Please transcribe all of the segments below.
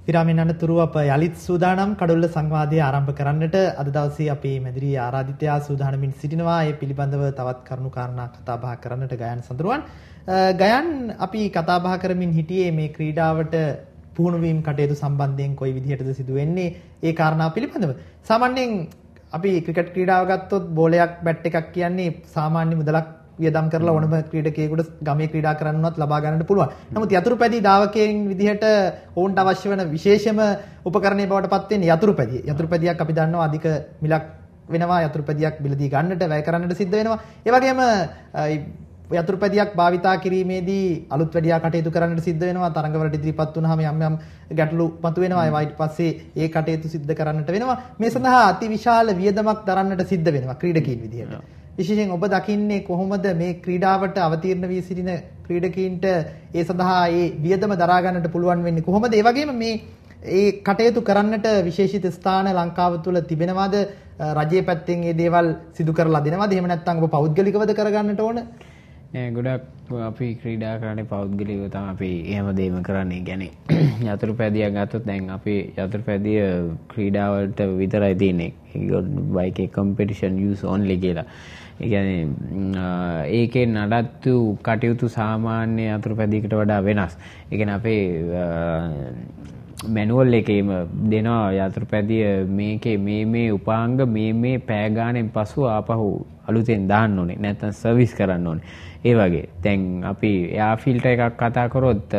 විරාමයෙන් අනතුරුව අප යලිත් සූදානම් කඩොල්ල සංවාදය ආරම්භ කරන්නට අද දවසේ අපේ මැදිරියේ ආරාධිතයා සූදානමින් සිටිනවා. ඒ පිළිබඳව තවත් කරුණු කාරණා කතා බහ කරන්නට ගයන් සඳරුවන්. ගයන් අපි කතා බහ කරමින් හිටියේ මේ ක්‍රීඩාවට පුහුණු වීම කටයුතු සම්බන්ධයෙන් කොයි විදිහටද සිදු වෙන්නේ ඒ කාරණා පිළිබඳව. සාමාන්‍යයෙන් අපි ක්‍රිකට් ක්‍රීඩාව ගත්තොත් බෝලයක් බැට් එකක් කියන්නේ සාමාන්‍ය මුදලක් වියදම් කරලා ඕනම ක්‍රීඩකයෙකුට ගමේ ක්‍රීඩා කරන්නවත් ලබා ගන්නට පුළුවන්. නමුත් යතුරුපැදි ධාවකයන් විදිහට ඔවුන්ට අවශ්‍ය වෙන විශේෂම උපකරණය බවට පත් වෙන්නේ යතුරුපැදිය. යතුරුපැදියක් අපි දන්නවා අධික මිලක් වෙනවා. යතුරුපැදියක් මිලදී ගන්නට වැය කරන්නට සිද්ධ වෙනවා. ඒ වගේම යතුරුපැදියක් භාවිතා කිරීමේදී අලුත් වැඩියා කටයුතු කරන්නට සිද්ධ වෙනවා. තරඟවලට ඉදිරිපත් වුණාම යම් ගැටලු මතුවෙනවා. ඒවා ඊට පස්සේ ඒ කටයුතු සිද්ධ කරන්නට වෙනවා. මේ සඳහා අතිවිශාල වියදමක් දරන්නට සිද්ධ වෙනවා ක්‍රීඩකීන් විදිහට. විශේෂයෙන් ඔබ දකින්නේ කොහොමද මේ ක්‍රීඩාවට අවතීර්ණ වී සිටින ක්‍රීඩකීන්ට ඒ සඳහා ඒ වියදම දරා ගන්නට පුළුවන් වෙන්නේ කොහොමද? ඒ වගේම මේ ඒ කටයුතු කරන්නට විශේෂිත ස්ථාන ලංකාව තුළ තිබෙනවාද? රජයේ පැත්තෙන් මේ දේවල් සිදු කරලා දෙනවද? එහෙම නැත්නම් ඔබ පෞද්ගලිකවද කරගන්නට ඕන? ගොඩක් අපි ක්‍රීඩා කරන්නේ පෞද්ගලිකව තමයි අපි එහෙම දෙයක්ම කරන්නේ. කියන්නේ යතුරුපැදියක් ගත්තොත් දැන් අපි යතුරුපැදිය ක්‍රීඩාවලට විතරයි තියෙන්නේ. බයික් එක කම්පිටිෂන් යූස් ඕන්ලි කියලා. ඒ කියන්නේ ඒකේ නඩත්තු කටයුතු සාමාන්‍ය යතුරුපැදියකට වඩා වෙනස්. ඒ කියන්නේ අපේ මැනුවල් එකේම දෙනවා යතුරුපැදිය මේකේ මේ උපාංග මේ පෑ ගානෙන් පසු ආපහු අලුතෙන් දාන්න ඕනේ. නැත්නම් සර්විස් කරන්න ඕනේ. ඒ වගේ. දැන් අපි එයා ෆිල්ටර් එකක් කතා කරොත්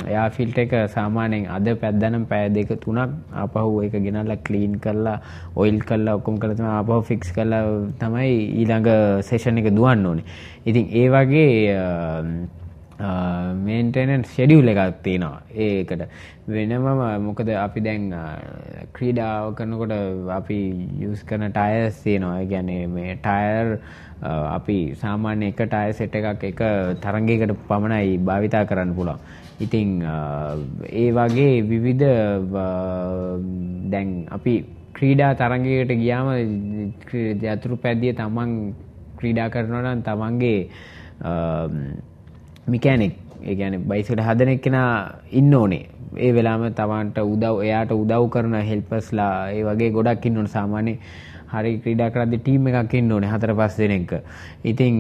එයා ෆිල්ටර් එක සාමාන්‍යයෙන් අද පැද්දනම් පැය 2-3ක් ආපහු ඒක ගෙනල්ලා ක්ලීන් කරලා ඔයිල් කරලා ඔක්කොම කරලා තමයි ආපහු ෆික්ස් කරලා තමයි ඊළඟ සෙෂන් එක දුවන්න ඕනේ. ඉතින් ඒ වගේ මේන්ටෙනන්ස් ෂෙඩියුල් එකක් තියෙනවා ඒකට වෙනම. මොකද අපි දැන් ක්‍රීඩාව කරනකොට අපි යූස් කරන ටයර්ස් තියෙනවා. ඒ කියන්නේ මේ ටයර් අපි සාමාන්‍ය එක ටයර් සෙට් එකක් එක තරඟයකට පමණයි භාවිතා කරන්න පුළුවන්. ඉතින් ඒ වගේ විවිධ දැන් අපි ක්‍රීඩා තරඟයකට ගියාම යතුරුපැදිය තමන් ක්‍රීඩා කරනවා නම් තමන්ගේ මිකැනික් ඒ කියන්නේ බයිසිකල් හදන එක්කෙනා ඉන්න ඕනේ. ඒ වෙලාවෙම තවන්ට එයාට උදව් කරන හෙල්පර්ස්ලා ඒ වගේ ගොඩක් ඉන්න ඕනේ. සාමාන්‍ය හරි ක්‍රීඩා කරද්දී ටීම් එකක් ඉන්න ඕනේ 4-5 දෙනෙක්. ඉතින්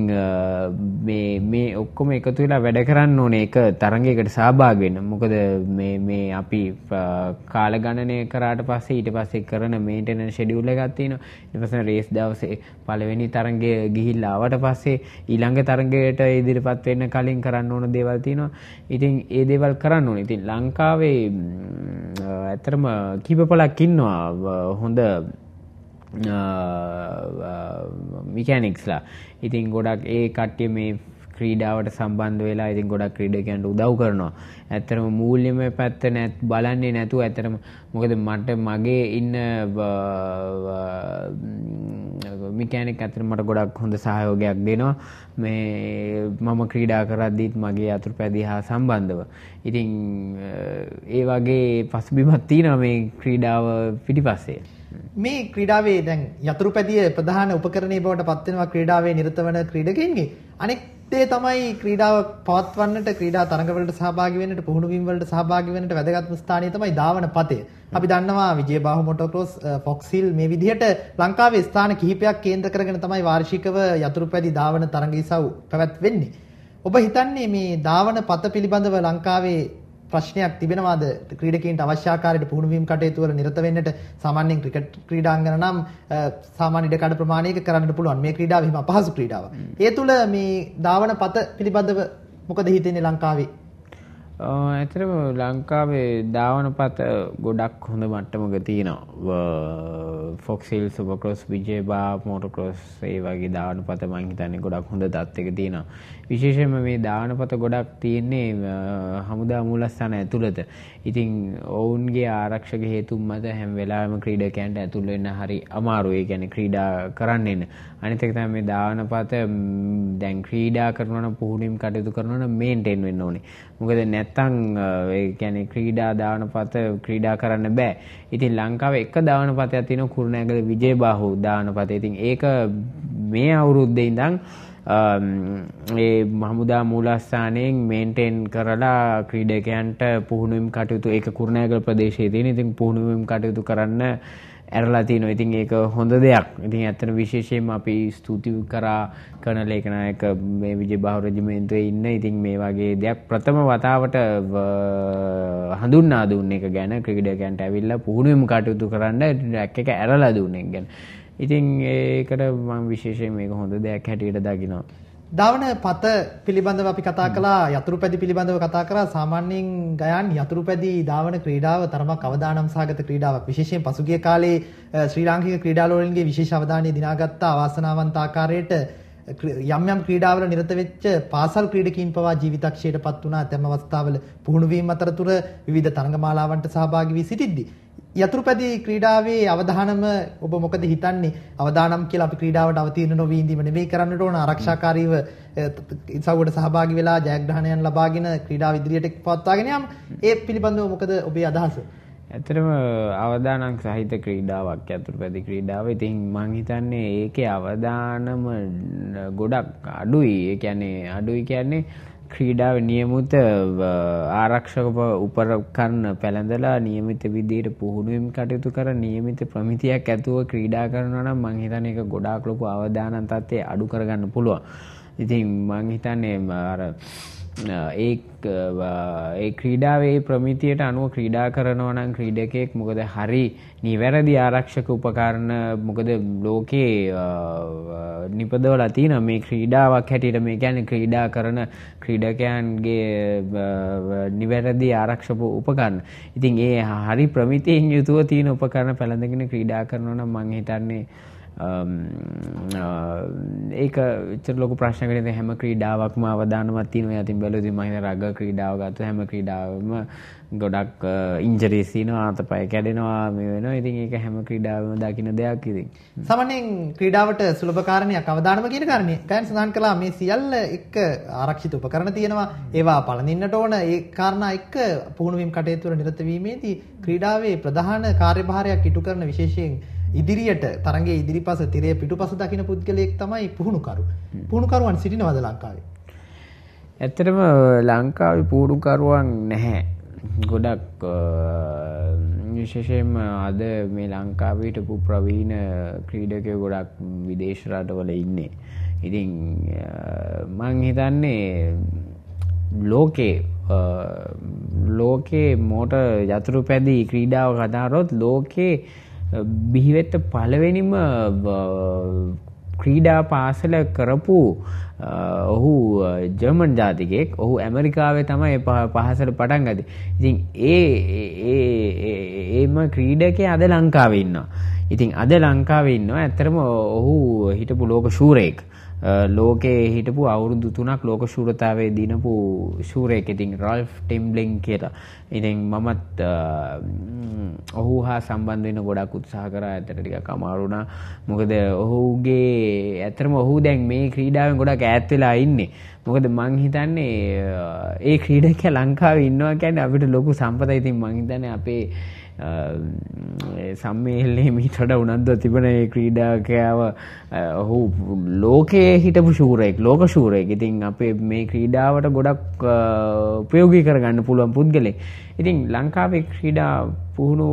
මේ ඔක්කොම එකතු වෙලා වැඩ කරන්න ඕනේ එක තරඟයකට සහභාගී වෙන්න. මොකද මේ අපි කාල ගණනය කරාට පස්සේ ඊට පස්සේ කරන මේන්ටෙනන්ස් ෂෙඩියුල් එකක් තියෙනවා. ඊට පස්සේ රේස් දවසේ පළවෙනි තරඟය ගිහිල්ලා ආවට පස්සේ ඊළඟ තරඟයට ඉදිරිපත් වෙන්න කලින් කරන්න ඕන දේවල් තියෙනවා. ඉතින් ඒ දේවල් කරන්න ඕනේ. ඉතින් ලංකාවේ ඇත්තටම කීපපලක් ඉන්නවා හොඳ මිකැනික්ස්ලා. ඉතින් ගොඩක් ඒ කට්ටිය මේ ක්‍රීඩාවට සම්බන්ධ වෙලා ඉතින් ගොඩක් ක්‍රීඩකයන්ට උදව් කරනවා. ඇත්තටම මූල්‍යමය පැත්ත බලන්නේ නැතුව ඇත්තටම මොකද මට මගේ ඉන්න මිකැනික් ඇත්තටම මට ගොඩක් හොඳ සහයෝගයක් දෙනවා. මේ මම ක්‍රීඩා කරද්දීත් මගේ යතුරුපැදිය හා සම්බන්ධව. ඉතින් ඒ වගේ පසුබිමක් තියෙනවා මේ ක්‍රීඩාව පිටිපස්සේ. මේ ක්‍රීඩාවේ දැන් යතුරුපැදිය ප්‍රධාන උපකරණයේ බවට පත් වෙනවා ක්‍රීඩාවේ නිරත වන ක්‍රීඩකයන්ගේ. අනෙක් දේ තමයි ක්‍රීඩාව පවත්වන්නට ක්‍රීඩා තරඟවලට සහභාගී වෙන්නට පුහුණු වීම වලට සහභාගී වෙන්නට වැදගත්ම ස්ථානය තමයි ධාවන පතය. අපි දන්නවා විජයබාහු මොටෝක්‍රොස් ෆොක්ස් හිල් මේ විදිහට ලංකාවේ ස්ථාන කිහිපයක් කේන්ද්‍ර කරගෙන තමයි වාර්ෂිකව යතුරුපැදි ධාවන තරඟ ඉසව් පැවැත්වෙන්නේ. ඔබ හිතන්නේ මේ ධාවන පත පිළිබඳව ලංකාවේ ප්‍රශ්නයක් තිබෙනවාද? ක්‍රීඩකීන්ට අවශ්‍ය ආකාරයට පුහුණු වීම කටයුතු වල නිරත වෙන්නට සාමාන්‍යයෙන් ක්‍රිකට් ක්‍රීඩාංගන නම් සාමාන්‍ය ඉඩකඩ ප්‍රමාණයක කරන්නට පුළුවන්. මේ ක්‍රීඩාව හිම අපහසු ක්‍රීඩාවක්. ඒ තුල මේ ධාවන පත පිළිබඳව මොකද හිතෙන්නේ ලංකාවේ? ඇත්තටම ලංකාවේ ධාවන පත ගොඩක් හොඳ මට්ටමක තියෙනවා. ෆොක්ස් හිල් සුපර්ක්‍රොස් විජයබා මොටෝක්‍රොස් ඒ වගේ ධාවන පත මම හිතන්නේ ගොඩක් හොඳ තත්ත්වයක තියෙනවා. විශේෂයෙන්ම මේ ධාවන පත ගොඩක් තියෙන්නේ හමුදා මූලස්ථාන ඇතුළත. ඉතින් ඔවුන්ගේ ආරක්ෂක හේතුන් මත හැම වෙලාවෙම ක්‍රීඩකයන්ට ඇතුල් වෙන්න හරි අමාරුයි. ඒ කියන්නේ ක්‍රීඩා කරන්න එන්න. අනිත් එක තමයි මේ ධාවන පත දැන් ක්‍රීඩා කරනවා නම් පුහුණුවීම් කටයුතු කරනවා නම් මේන්ටේන් වෙන්න ඕනේ. මොකද නැත්තම් ඒ කියන්නේ ක්‍රීඩා ධාවන පත ක්‍රීඩා කරන්න බෑ. ඉතින් ලංකාවේ එක ධාවන පතයක් තියෙනවා කුරුණෑගල විජයබාහු ධාවන පත. ඉතින් ඒක මේ අවුරුද්දේ ඉඳන් ඒ හමුදා මූලස්ථානයෙන් මේන්ටේන් කරලා ක්‍රීඩකයන්ට පුහුණුවීම් කටයුතු ඒක කුරුණෑගල ප්‍රදේශයේ තියෙන. ඉතින් පුහුණුවීම් කටයුතු කරන්න ඇරලා තිනවා. ඉතින් ඒක හොඳ දෙයක්. ඉතින් ඇත්තට විශේෂයෙන්ම අපි ස්තුති කරා කරන ලේඛනායක මේ විජේබාහු රෙජිමේන්තුවේ ඉන්න. ඉතින් මේ වගේ දෙයක් ප්‍රථම වතාවට හඳුන්වා දුන්න එක ගැන ක්‍රීඩකයන්ට ඇවිල්ලා පුහුණුවීම් කටයුතු කරන්න ට්‍රැක් එක ඇරලා දුන්න එක ගැන. ඉතින් ඒකට මම විශේෂයෙන් මේක හොඳ දෙයක් හැටියට දකිනවා. ධාවන පත පිළිබඳව අපි කතා කළා, යතුරුපැදි පිළිබඳව කතා කරා. සාමාන්‍යයෙන් ගයන් යතුරුපැදි ධාවන ක්‍රීඩාව තරමක් අවදානම් සහගත ක්‍රීඩාවක්. විශේෂයෙන් පසුගිය කාලේ ශ්‍රී ලාංකික ක්‍රීඩාලෝලන්ගේ විශේෂ අවධානය දිනාගත්ත අවාසනාවන්ත ආකාරයට යම් යම් ක්‍රීඩාවල නිරත වෙච්ච පාසල් ක්‍රීඩකීන් පවා ජීවිතක්ෂයටපත් වුණා. ඇතැම් අවස්ථාවල පුහුණු වීම අතරතුර විවිධ තරඟමාලාවන්ට සහභාගී වී සිටිද්දී යතුරුපැදි ක්‍රීඩාවේ අවධානම ඔබ මොකද හිතන්නේ? අවදානම් කියලා අපි ක්‍රීඩාවට අවතීර්ණ නොවී ඉඳීම නෙමෙයි කරන්නට ඕන. ආරක්ෂාකාරීව ඉසව්වට සහභාගී වෙලා ජයග්‍රහණයන් ලබාගෙන ක්‍රීඩාව ඉදිරියට පවත්වාගෙන යාම. ඒ පිළිබඳව මොකද ඔබේ අදහස? ඇත්තටම අවදානම් සහිත ක්‍රීඩාවක් යතුරුපැදි ක්‍රීඩාව. ඉතින් මං හිතන්නේ ඒකේ අවදානම ගොඩක් අඩුයි. ඒ කියන්නේ අඩුයි කියන්නේ ක්‍රීඩාවේ නියමිත ආරක්ෂක උපකරණ පැළඳලා නියමිත විදිහට පුහුණුවීම් කටයුතු කර නියමිත ප්‍රමිතියක් ඇතුව ක්‍රීඩා කරනවා නම් මං හිතන්නේ ඒක ගොඩාක් ලොකු අවදානම් තත්ත්වය අඩු කරගන්න පුළුවන්. ඉතින් මං හිතන්නේ අර ඒ ක්‍රීඩාවේ ප්‍රමිතියට අනුව ක්‍රීඩා කරනවා නම් ක්‍රීඩකයෙක් මොකද හරි නිවැරදි ආරක්ෂක උපකරණ මොකද ලෝකේ නිපදවලා තියෙන මේ ක්‍රීඩාවක් හැටියට මේ කියන්නේ ක්‍රීඩා කරන ක්‍රීඩකයන්ගේ නිවැරදි ආරක්ෂක උපකරණ. ඉතින් ඒ හරි ප්‍රමිතියෙන් යුතුව තියෙන උපකරණ පැළඳගෙන ක්‍රීඩා කරනවා නම් මම හිතන්නේ ඒක ඉතින් ලොකු ප්‍රශ්නයක් නෙවෙයි. හැම ක්‍රීඩාවක්ම අවදානමක් තියෙනවා. ඉතින් බැලුවොත් මම හිතන රග ක්‍රීඩාව ගත්තොත් හැම ක්‍රීඩාවෙම ගොඩක් ඉන්ජරිස් තියෙනවා, අතපය කැඩෙනවා, මේ වෙනවා. ඉතින් ඒක හැම ක්‍රීඩාවෙම දකින්න දෙයක් ඉතින්. සාමාන්‍යයෙන් ක්‍රීඩාවට සුලභ කාරණයක් අවදානම කියන කාරණේ. ගයන් සඳහන් කළා මේ සියල්ල එක්ක ආරක්ෂිත උපකරණ තියෙනවා. ඒවා පළඳින්නට ඕන. ඒ කාරණා එක්ක පුහුණුවීම් කටයුතු වල නිරත වීමේදී ක්‍රීඩාවේ ප්‍රධාන කාර්යභාරයක් ඉටු කරන විශේෂයෙන් ඉදිරියට තරඟයේ ඉදිරිපස තිරය පිටුපස දකින්න පුද්ගලයෙක් තමයි පුහුණුකරු. පුහුණුකරුවන් සිටිනවද ලංකාවේ? ඇත්තටම ලංකාවේ පුහුණුකරුවන් නැහැ. ගොඩක් විශේෂයෙන්ම අද මේ ලංකාවේ හිටපු ප්‍රවීණ ක්‍රීඩකයෝ ගොඩක් විදේශ රටවල ඉන්නේ. ඉතින් මං හිතන්නේ ලෝකේ මෝටර් යතුරුපැදි ක්‍රීඩාව කතා කරොත් ලෝකේ බිහිවෙච්ච පළවෙනිම ක්‍රීඩා පාසල කරපු ඔහු ජර්මන් ජාතිකයෙක්. ඔහු ඇමරිකාවේ තමයි පාසල පටන් ගත්තේ. ඉතින් ඒම ක්‍රීඩකයා අද ලංකාවේ ඉන්නවා. ඉතින් අද ලංකාවේ ඉන්නවා. ඇත්තටම ඔහු හිටපු ලෝක ශූරයෙක්. ලෝකේ හිටපු අවුරුදු 3ක් ලෝක ශූරතාවයේ දිනපු ශූරයෙක්. ඉතින් රාල්ෆ් ටෙම්බ්ලින් කියලා. ඉතින් මමත් ඔහු හා සම්බන්ධ වෙන ගොඩක් උත්සාහ කරා. ඇත්තට ටිකක් අමාරු වුණා. මොකද ඔහුගේ ඇත්තටම ඔහු දැන් මේ ක්‍රීඩාවෙන් ගොඩක් ඈත් වෙලා ඉන්නේ. මොකද මං හිතන්නේ ඒ ක්‍රීඩකයා ලංකාවේ ඉන්නවා කියන්නේ අපිට ලොකු සම්පතයි. ඉතින් මං හිතන්නේ අපේ සම්මේලනයේ මීට වඩා උනන්දුවක් තිබුණ ඒ ක්‍රීඩකයාව ඔහු ලෝකයේ හිටපු ශූරයෙක්, ලෝක ශූරයෙක්. ඉතින් අපේ මේ ක්‍රීඩාවට ගොඩක් උපයෝගී කරගන්න පුළුවන් පුද්ගලෙක්. ඉතින් ලංකාවේ ක්‍රීඩා පුහුණු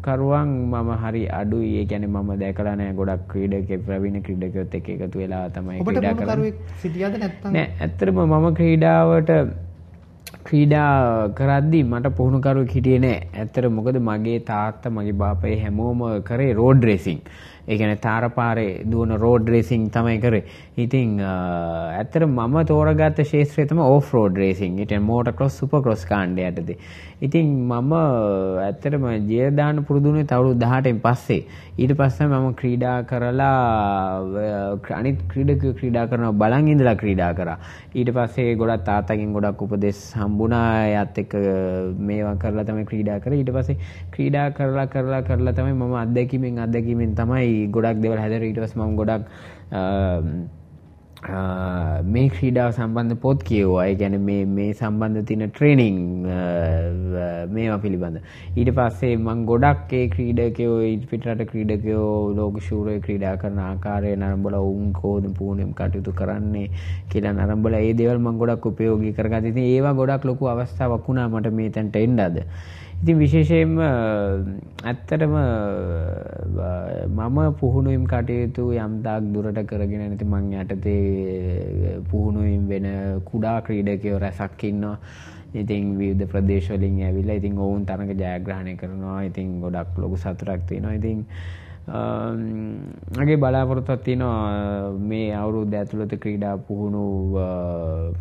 කරුවන් මම හරි අඩුයි. ඒ කියන්නේ මම දැකලා නැහැ ගොඩක් ක්‍රීඩකයෝ ප්‍රවීණ ක්‍රීඩකයෝත් එක්ක එකතු වෙලා තමයි ක්‍රීඩා කරන්නේ. ඔබට පුහුණු කරුවෙක් සිටියද නැත්නම්? නෑ, ඇත්තටම මම ක්‍රීඩා කරද්දී මට පුහුණුකරුවෙක් හිටියේ නෑ. ඇත්තට මොකද මගේ තාත්තා මගේ බාපයි හැමෝම කරේ රෝඩ් රේසින්. ඒ කියන්නේ තාරපාරේ දුවන රෝඩ් රේසින් තමයි කරේ. ඉතින් ඇත්තට මම තෝරගත්ත ක්ෂේත්‍රය තමයි ඕෆ් රෝඩ් රේසින්. ඒ කියන්නේ මෝටර් ක්‍රොස්, සුපර් ක්‍රොස් කාණ්ඩය යටතේ. ඉතින් මම ඇත්තටම ජීය දාන්න පුරුදු වුණේ අවුරුදු 18න් පස්සේ. ඊට පස්සේ මම ක්‍රීඩා කරලා අනිත් ක්‍රීඩකයෝ ක්‍රීඩා කරනවා බලන් ඉඳලා ක්‍රීඩා කරා. ඊට පස්සේ ගොඩක් තාත්තගෙන් ගොඩක් උපදෙස් හම්බුණා. එයාත් එක්ක මේවා කරලා තමයි ක්‍රීඩා කරේ. ඊට පස්සේ ක්‍රීඩා කරලා තමයි මම අත්දැකීමෙන් තමයි ගොඩක් දේවල් හැදෙලා. ඊට පස්සේ මම ගොඩක් මේ ක්‍රීඩාව සම්බන්ධ පොත් කියවුවා. ඒ කියන්නේ මේ සම්බන්ධ තියෙන ට්‍රේනින් මේවා පිළිබඳ. ඊට පස්සේ මම ගොඩක් ඒ ක්‍රීඩකයෝ පිටරට ක්‍රීඩකයෝ ලෝක ශූරය ක්‍රීඩා කරන ආකාරය නරඹලා වුන් කොහොමද පුහුණුවෙන් කටයුතු කරන්නේ කියලා නරඹලා ඒ දේවල් මම ගොඩක් උපයෝගී කරගත්තා. ඉතින් ඒවා ගොඩක් ලොකු අවස්ථාවක් වුණා මට මේ තැනට එන්න අද. ඉතින් විශේෂයෙන්ම ඇත්තටම මම පුහුණුවීම් කටයුතු යම් තාක් දුරට කරගෙන නැති මං යටතේ පුහුණුවීම් වෙන කුඩා ක්‍රීඩකයෝ රැසක් ඉන්නවා. ඉතින් විවිධ ප්‍රදේශ වලින් ඇවිල්ලා ඉතින් ඔවුන් තරඟ ජයග්‍රහණය කරනවා. ඉතින් ගොඩක් ලොකු සතුටක් තියෙනවා. ඉතින් මගේ බලාපොරොත්තුවක් තියෙනවා මේ අවුරුද්ද ඇතුළත ක්‍රීඩා පුහුණු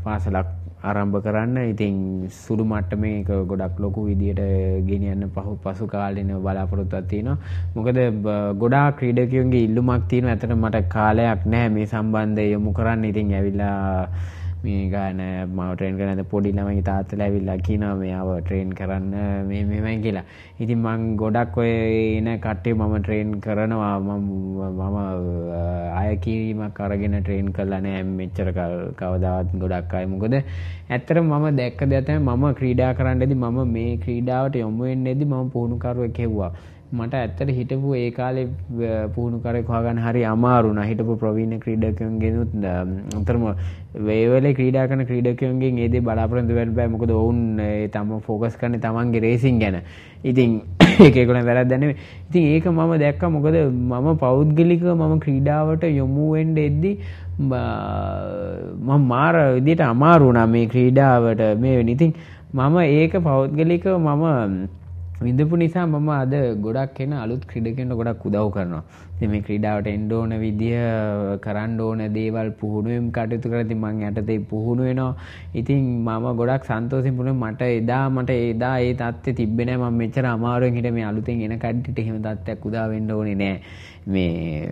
පාසලක් ආරම්භ කරන්න. ඉතින් සුළු මට්ටමේ ගොඩක් ලොකු විදියට ගෙනියන්න පසු කාලෙන බලාපොරොත්තුවක් තියෙනවා. මොකද ගොඩාක් ක්‍රීඩකයන්ගේ ඉල්ලුමක් තියෙනවා. ඇත්තට මට කාලයක් නැහැ මේ සම්බන්ධය යොමු කරන්න. ඉතින් ඇවිල්ලා මේ ගාන මාව ට්‍රේන් කරන පොඩි ළමයි තාත්තලා ඇවිල්ලා කියනවා මෙයාව ට්‍රේන් කරන්න මෙහෙමයි කියලා. ඉතින් මම ගොඩක් ඔය එන කට්ටිය මම ට්‍රේන් කරනවා. මම ආය කිරීමක් අරගෙන ට්‍රේන් කරලා නෑ මෙච්චර කවදාවත් ගොඩක් අය. මොකද ඇත්තටම මම දැක්ක දේ තමයි මම ක්‍රීඩා කරන්නේදී මම මේ ක්‍රීඩාවට යොමු වෙන්නේදී මම පුහුණුකරුවෙක් හෙව්වා. මට ඇත්තට හිටපු ඒ කාලේ පුහුණුකරෙක් හොයාගන්න හරි අමාරු වුණා. හිටපු ප්‍රවීණ ක්‍රීඩකයන්ගෙනුත් අතරම වේවලේ ක්‍රීඩා කරන ක්‍රීඩකයන්ගෙන් ඒ දේ බලාපොරොත්තු වෙන්න බෑ. මොකද ඔවුන් තම ફોකස් කරන්නේ තමන්ගේ රේසින් ගැන. ඉතින් ඒක ඒගොල්ලන් වැරද්දක් නෙමෙයි. ඉතින් ඒක මම දැක්කා. මොකද මම පෞද්ගලිකව මම ක්‍රීඩාවට යොමු වෙන්න එද්දි මම මාර විදියට අමාරු වුණා මේ ක්‍රීඩාවට මේ වෙන. ඉතින් මම ඒක පෞද්ගලිකව මම විඳපු නිසා මම අද ගොඩක් එන අලුත් ක්‍රීඩකයන්ට ගොඩක් උදව් කරනවා. ඉතින් මේ ක්‍රීඩාවට එන්න ඕන විදිය කරන්න ඕන දේවල් පුහුණුවෙන් කටයුතු කරද්දී මම යටතේ පුහුණු වෙනවා. ඉතින් මම ගොඩක් සන්තෝෂෙන් පුහුණු මට එදා ඒ තත්ත්වෙ තිබ්බේ නෑ. මම මෙච්චර අමාරුවෙන් හිට මේ අලුතෙන් එන කඩියට එහෙම තත්ත්වයක් උදා වෙන්න ඕනේ නෑ. මේ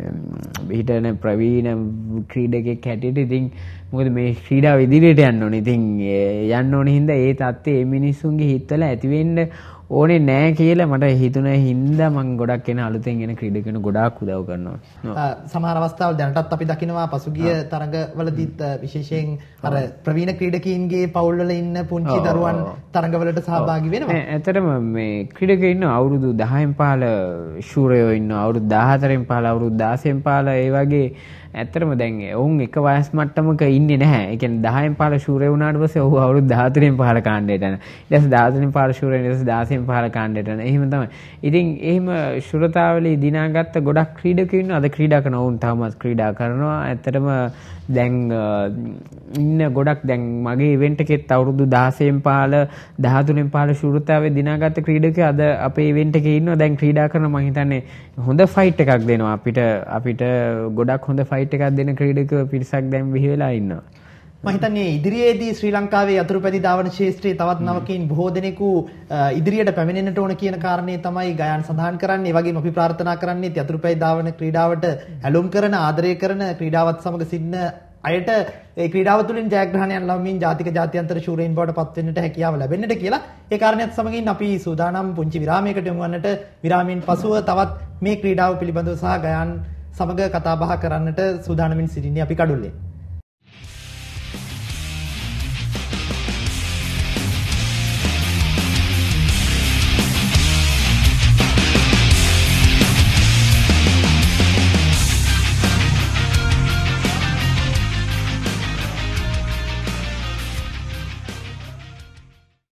හිටන ප්‍රවීණ ක්‍රීඩකෙක් හැටියට ඉතින් මොකද මේ ක්‍රීඩාව ඉදිරියට යන්න ඕනේ. ඉතින් යන්න ඕනේ හින්දා ඒ තත්ත්වෙ මේ මිනිස්සුන්ගේ හිතවල ඇති වෙන්න ඕනේ නෑ කියලා මට හිතුණ හින්දා මම ගොඩක් එන අලුතෙන් එන ක්‍රීඩකයන්ට ගොඩාක් උදව් කරනවා. සමහර අවස්ථාවල දැනටත් අපි දකිනවා පසුගිය තරඟවලදීත් විශේෂයෙන් අර ප්‍රවීණ ක්‍රීඩකීන්ගේ පවුල්වල ඉන්න පුංචි දරුවන් තරඟවලට සහභාගී වෙනවා. ඇත්තටම මේ ක්‍රීඩකයෝ ඉන්න අවුරුදු 10න් පහළ ශූරයෝ ඉන්නවා. අවුරුදු 14න් පහළ අවුරුදු 16න් පහළ ඒ වගේ ඇත්තටම දැන් ඔවුන් එක වයස් මට්ටමක ඉන්නේ නැහැ. ඒ කියන්නේ 10න් පහළ ශූරය වුණාට පස්සේ ඔහු අවුරුදු 14න් පහළ කාණ්ඩයට යනවා. ඊට පස්සේ 14න් පහළ ශූරය ඊට පස්සේ 16න් පහළ කාණ්ඩයට යනවා. එහෙම තමයි. ඉතින් එහෙම ශූරතාවලේ දිනාගත්ත ගොඩක් ක්‍රීඩකයෝ ඉන්නවා. අද ක්‍රීඩා කරන ඔවුන් තාමත් ක්‍රීඩා කරනවා. ඇත්තටම දැන් ඉන්න ගොඩක් දැන් මගේ ඉවෙන්ට් එකෙත් අවුරුදු 16න් පහළ 13න් පහළ ශූරතාවේ දිනාගත්ත ක්‍රීඩකයෝ අද අපේ ඉවෙන්ට් එකේ ඉන්නවා. දැන් ක්‍රීඩා කරන මම හිතන්නේ හොඳ ෆයිට් එකක් දෙනවා අපිට ගොඩක් හොඳ ෆයිට් එකක් දෙන ක්‍රීඩකයෝ පිරිසක් දැන් බිහි වෙලා ඉන්නවා. මම හිතන්නේ ඉදිරියේදී ශ්‍රී ලංකාවේ යතුරුපැදි ධාවන ක්ෂේත්‍රයේ තවත් නවකීන් බොහෝ දෙනෙකු ඉදිරියට පැමිණෙන්නට ඕන කියන කාරණේ තමයි ගයාන් සඳහන් කරන්නේ. ඒ වගේම අපි ප්‍රාර්ථනා කරන්නේ යතුරුපැදි ධාවන ක්‍රීඩාවට ඇලුම් කරන ආදරය කරන ක්‍රීඩාවත් සමග සිටින අයට ඒ ක්‍රීඩාව තුළින් ජයග්‍රහණයන් ලැබමින් ජාතික ජාත්‍යන්තර ශූරයින් බවට පත් වෙන්නට හැකියාව ලැබෙන්නට කියලා. ඒ කාරණේත් සමගින් අපි සූදානම් පුංචි විරාමයකට යමු වන්නට. විරාමයෙන් පසුව තවත් මේ ක්‍රීඩාව පිළිබඳව සහ ගයාන් සමග කතා බහ කරන්නට සූදානමින් සිටින්නේ අපි කඩුල්ලේ.